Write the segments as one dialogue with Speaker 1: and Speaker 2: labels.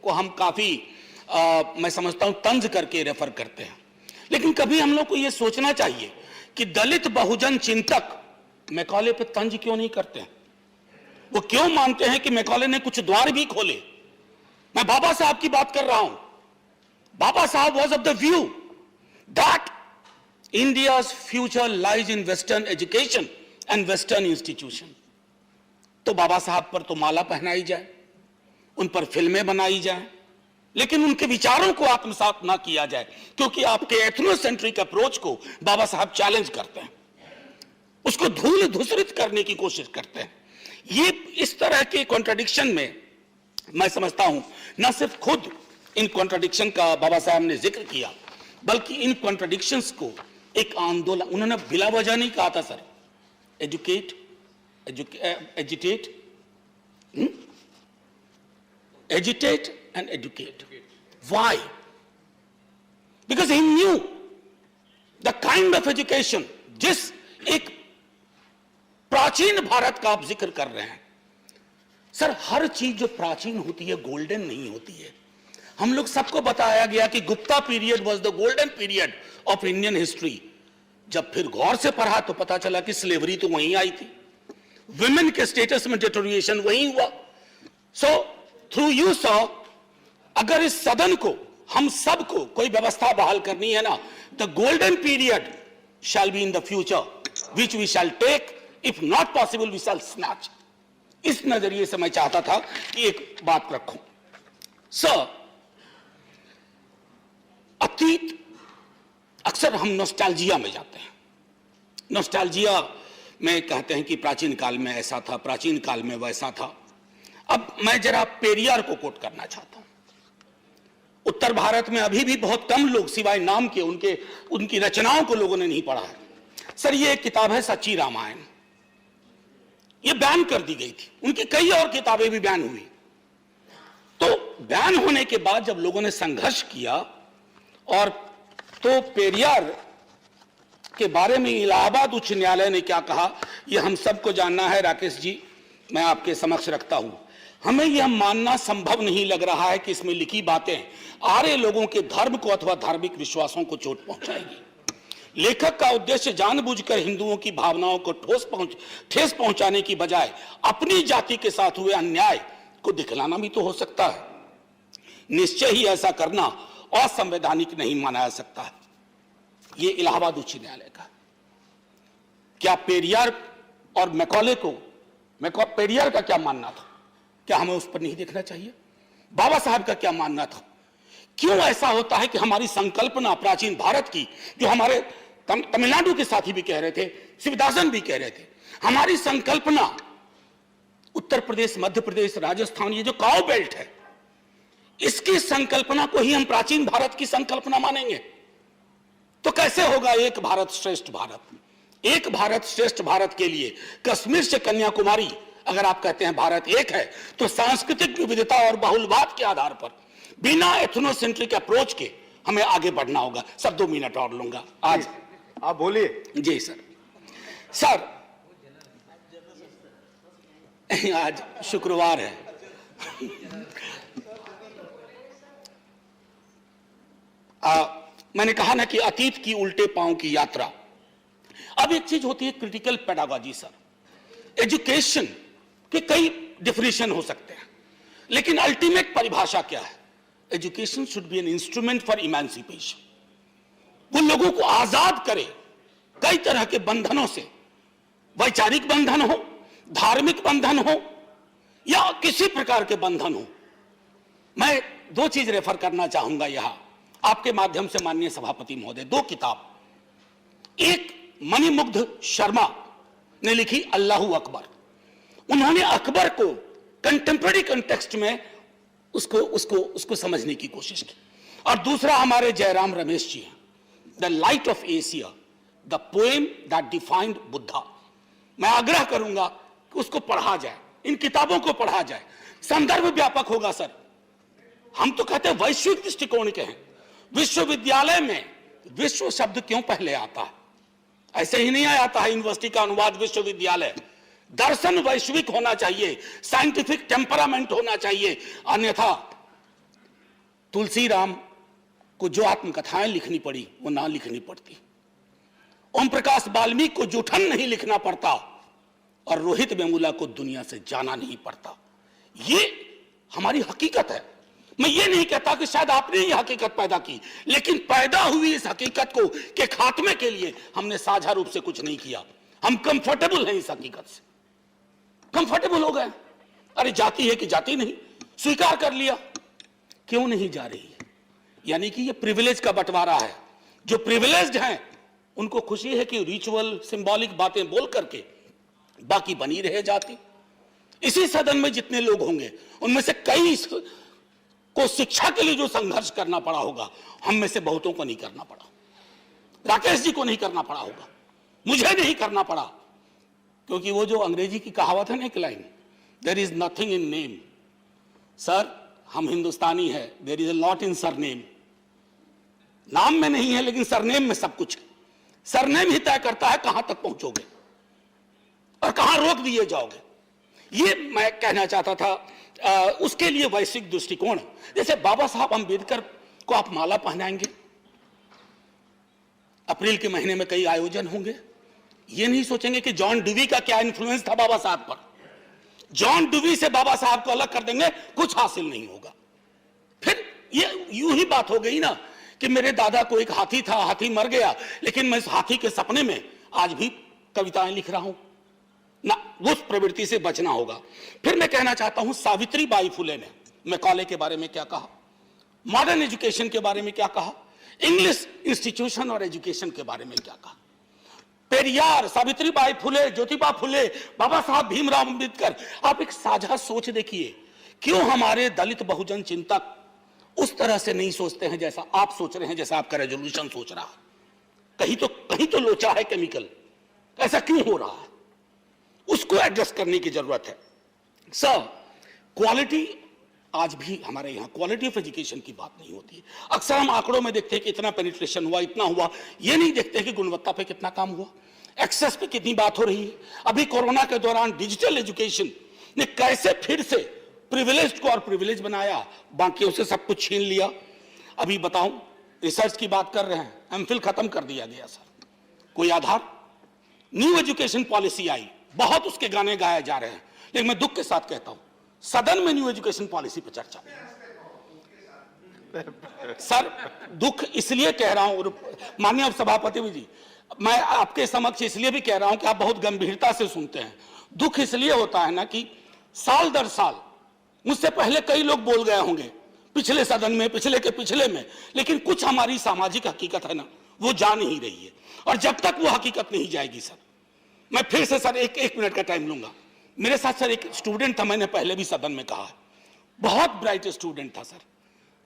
Speaker 1: को हम काफी मैं समझता हूं तंज करके रेफर करते हैं, लेकिन कभी हम लोग को यह सोचना चाहिए कि दलित बहुजन चिंतक मैकॉले पे तंज क्यों नहीं करते हैं। वो क्यों मानते हैं कि मैकॉले ने कुछ द्वार भी खोले। मैं बाबा साहब की बात कर रहा हूं। बाबा साहब was of the view that India's future lies in western education and western institution. तो बाबा साहब पर तो माला पहनाई जाए, उन पर फिल्में बनाई जाए, लेकिन उनके विचारों को आत्मसात ना किया जाए, क्योंकि आपके एथनोसेंट्रिक अप्रोच को बाबा साहब चैलेंज करते हैं, उसको धूल धूसरित करने की कोशिश करते हैं। ये इस तरह के कॉन्ट्रडिक्शन में मैं समझता हूं न सिर्फ खुद इन कॉन्ट्रडिक्शन का बाबा साहब ने जिक्र किया, बल्कि इन कॉन्ट्रडिक्शंस को एक आंदोलन, उन्होंने बिला वजह नहीं कहा था sir, educate agitate and educate. Why? Because he knew the kind of education, जिस एक प्राचीन भारत का आप जिक्र कर रहे हैं सर, हर चीज जो प्राचीन होती है गोल्डन नहीं होती है। हम लोग सबको बताया गया कि Gupta period was the golden period of Indian history. जब फिर गौर से पढ़ा तो पता चला कि स्लेवरी तो वहीं आई थी, विमेन के स्टेटस में डिटोरिएशन वहीं हुआ। सो थ्रू यू सॉ, अगर इस सदन को, हम सबको कोई व्यवस्था बहाल करनी है ना, the golden period shall be in the future which we shall take, if not possible we shall snatch. इस नजरिए से मैं चाहता था कि एक बात रखूं सर। अतीत, अक्सर हम नॉस्टैल्जिया में जाते हैं। नॉस्टैल्जिया में कहते हैं कि प्राचीन काल में ऐसा था, प्राचीन काल में वैसा था। अब मैं जरा पेरियार को कोट करना चाहता हूं। उत्तर भारत में अभी भी बहुत कम लोग सिवाय नाम के उनकी रचनाओं को लोगों ने नहीं पढ़ा है। सर, ये एक किताब है सच्ची रामायण, ये बैन कर दी गई थी। उनकी कई और किताबें भी बैन हुई। तो बैन होने के बाद जब लोगों ने संघर्ष किया, और तो पेरियार के बारे में इलाहाबाद उच्च न्यायालय ने क्या कहा, यह हम सबको जानना है। राकेश जी, मैं आपके समक्ष रखता हूं। हमें यह मानना संभव नहीं लग रहा है कि इसमें लिखी बातें आर्य लोगों के धर्म को अथवा धार्मिक विश्वासों को चोट पहुंचाएगी। लेखक का उद्देश्य जानबूझकर हिंदुओं की भावनाओं को ठेस पहुंचाने की बजाय अपनी जाति के साथ हुए अन्याय को दिखलाना भी तो हो सकता है। निश्चय ही ऐसा करना असंवैधानिक नहीं माना जा सकता है। यह इलाहाबाद उच्च न्यायालय का। क्या पेरियार और मैकॉले को, पेरियार का क्या मानना था, क्या हमें उस पर नहीं देखना चाहिए? बाबा साहब का क्या मानना था? क्यों ऐसा होता है कि हमारी संकल्पना प्राचीन भारत की, जो हमारे तमिलनाडु के साथी भी कह रहे थे, शिवदासन भी कह रहे थे, हमारी संकल्पना उत्तर प्रदेश, मध्य प्रदेश, राजस्थान, ये जो काउ बेल्ट है, इसकी संकल्पना को ही हम प्राचीन भारत की संकल्पना मानेंगे तो कैसे होगा एक भारत श्रेष्ठ भारत? एक भारत श्रेष्ठ भारत के लिए कश्मीर से कन्याकुमारी, अगर आप कहते हैं भारत एक है, तो सांस्कृतिक विविधता और बहुलवाद के आधार पर बिना एथनोसेंट्रिक अप्रोच के हमें आगे बढ़ना होगा। सब 2 मिनट और लूंगा। आज
Speaker 2: आप बोलिए।
Speaker 1: जी सर। सर, आज शुक्रवार है। मैंने कहा ना कि अतीत की उल्टे पांव की यात्रा। अब एक चीज होती है क्रिटिकल पेडागॉजी सर। एजुकेशन के कई डिफिनेशन हो सकते हैं, लेकिन अल्टीमेट परिभाषा क्या है? Education should be an instrument for emancipation. वो लोगों को आजाद करे कई तरह के बंधनों से, वैचारिक बंधन हो, धार्मिक बंधन हो, या किसी प्रकार के बंधन हो। मैं 2 चीज रेफर करना चाहूंगा यहां आपके माध्यम से माननीय सभापति महोदय। 2 किताब, एक मणिमुग्ध शर्मा ने लिखी अल्लाहू अकबर। उन्होंने अकबर को कंटेम्पररी कंटेक्स्ट में उसको समझने की कोशिश की। और दूसरा हमारे जयराम रमेश जी हैं, the light of Asia, the poem that defined Buddha. मैं आग्रह करूंगा कि उसको पढ़ा जाए, इन किताबों को पढ़ा जाए। संदर्भ व्यापक होगा सर। हम तो कहते हैं वैश्विक दृष्टिकोण के हैं। विश्वविद्यालय में विश्व शब्द क्यों पहले आता है? ऐसे ही नहीं आता है यूनिवर्सिटी का अनुवाद विश्वविद्यालय। दर्शन वैश्विक होना चाहिए, साइंटिफिक टेम्परामेंट होना चाहिए, अन्यथा तुलसी राम को जो आत्मकथाएं लिखनी पड़ी वो ना लिखनी पड़ती, ओम प्रकाश वाल्मीकि को जूठन नहीं लिखना पड़ता, और रोहित वेमुला को दुनिया से जाना नहीं पड़ता। ये हमारी हकीकत है। मैं ये नहीं कहता कि शायद आपने ये हकीकत पैदा की, लेकिन पैदा हुई इस हकीकत को के खात्मे के लिए हमने साझा रूप से कुछ नहीं किया। हम कंफर्टेबल हैं इस हकीकत से, कंफर्टेबल हो गए। अरे जाति है कि जाति नहीं, स्वीकार कर लिया, क्यों नहीं जा रही है? यानी कि ये प्रिविलेज का बंटवारा है। जो प्रिविलेज्ड हैं उनको खुशी है कि रिचुअल सिंबॉलिक बातें बोल करके बाकी बनी रहे जाति। इसी सदन में जितने लोग होंगे उनमें से कई को शिक्षा के लिए जो संघर्ष करना पड़ा होगा, हम में से बहुतों को नहीं करना पड़ा। राकेश जी को नहीं करना पड़ा होगा, मुझे नहीं करना पड़ा, क्योंकि वो जो अंग्रेजी की कहावत है ना, एक line, there is nothing in name. Sir, हम हिंदुस्तानी है, there is a lot in surname. नाम में नहीं है लेकिन सरनेम में सब कुछ है। सरनेम ही तय करता है कहां तक पहुंचोगे और कहां रोक दिए जाओगे। ये मैं कहना चाहता था। उसके लिए वैश्विक दृष्टिकोण, जैसे बाबा साहब अंबेडकर को आप माला पहनाएंगे, अप्रैल के महीने में कई आयोजन होंगे, ये नहीं सोचेंगे कि जॉन डुवी का क्या इन्फ्लुएंस था बाबा साहब पर। जॉन डुवी से बाबा साहब को अलग कर देंगे, कुछ हासिल नहीं होगा। फिर ये यूं ही बात हो गई ना कि मेरे दादा को एक हाथी था, हाथी मर गया, लेकिन मैं इस हाथी के सपने में आज भी कविताएं लिख रहा हूं ना। उस प्रवृत्ति से बचना होगा। फिर मैं कहना चाहता हूं, सावित्री बाई फुले ने मैकॉले के बारे में क्या कहा, मॉडर्न एजुकेशन के बारे में क्या कहा, इंग्लिश इंस्टीट्यूशन और एजुकेशन के बारे में क्या कहा। पेरियार, सावित्री बाई फुले, ज्योतिबा फुले, बाबा साहब भीमराव अंबेडकर, आप एक साझा सोच देखिए। क्यों हमारे दलित बहुजन चिंतक उस तरह से नहीं सोचते हैं जैसा आप सोच रहे हैं, जैसा आपका रेजोल्यूशन सोच रहा है? कहीं तो लोचा है केमिकल। ऐसा क्यों हो रहा है? उसको एडजस्ट करने की जरूरत है। सर, क्वालिटी, आज भी हमारे यहाँ क्वालिटी ऑफ एजुकेशन की बात नहीं होती है। अक्सर हम आंकड़ों में देखते हैं कि इतना पेनिट्रेशन हुआ, इतना हुआ, ये नहीं देखते कि गुणवत्ता पे कितना काम हुआ, एक्सेस पे कितनी बात हो रही है। अभी कोरोना के दौरान डिजिटल एजुकेशन ने कैसे फिर से प्रिविलेज को और प्रिविलेज बनाया, बाकियों से सब कुछ छीन लिया। अभी बताऊं, रिसर्च की बात कर रहे हैं, एमफिल खत्म कर दिया गया सर, कोई आधार। न्यू एजुकेशन पॉलिसी आई, बहुत उसके गाने गाए जा रहे हैं, लेकिन मैं दुख के साथ कहता हूं सदन में न्यू एजुकेशन पॉलिसी पर चर्चा। सर, दुख इसलिए कह रहा हूं, माननीय सभापति जी, मैं आपके समक्ष इसलिए भी कह रहा हूं कि आप बहुत गंभीरता से सुनते हैं। दुख इसलिए होता है ना कि साल दर साल मुझसे पहले कई लोग बोल गए होंगे, पिछले सदन में, पिछले के पिछले में, लेकिन कुछ हमारी सामाजिक हकीकत है ना, वो जा नहीं रही है। और जब तक वो हकीकत नहीं जाएगी सर, मैं फिर से सर एक मिनट का टाइम लूंगा। मेरे साथ सर एक स्टूडेंट था, मैंने पहले भी सदन में कहा, बहुत ब्राइट स्टूडेंट था सर।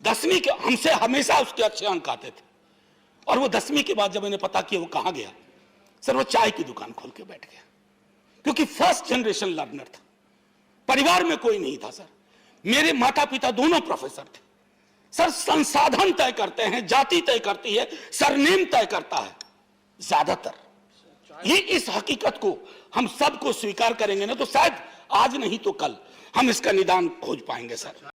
Speaker 1: 10वीं के हमसे हमेशा उसके अच्छे अंक आते थे, और वो 10वीं के बाद जब मैंने पता किया वो कहाँ गया, सर वो चाय की दुकान खोल के बैठ गया, क्योंकि फर्स्ट जनरेशन लर्नर था। परिवार में कोई नहीं था सर, मेरे माता पिता दोनों प्रोफेसर थे। सर, संसाधन तय करते हैं, जाति तय करती है, सरनेम तय करता है ज्यादातर। ये इस हकीकत को हम सबको स्वीकार करेंगे ना, तो शायद आज नहीं तो कल हम इसका निदान खोज पाएंगे सर।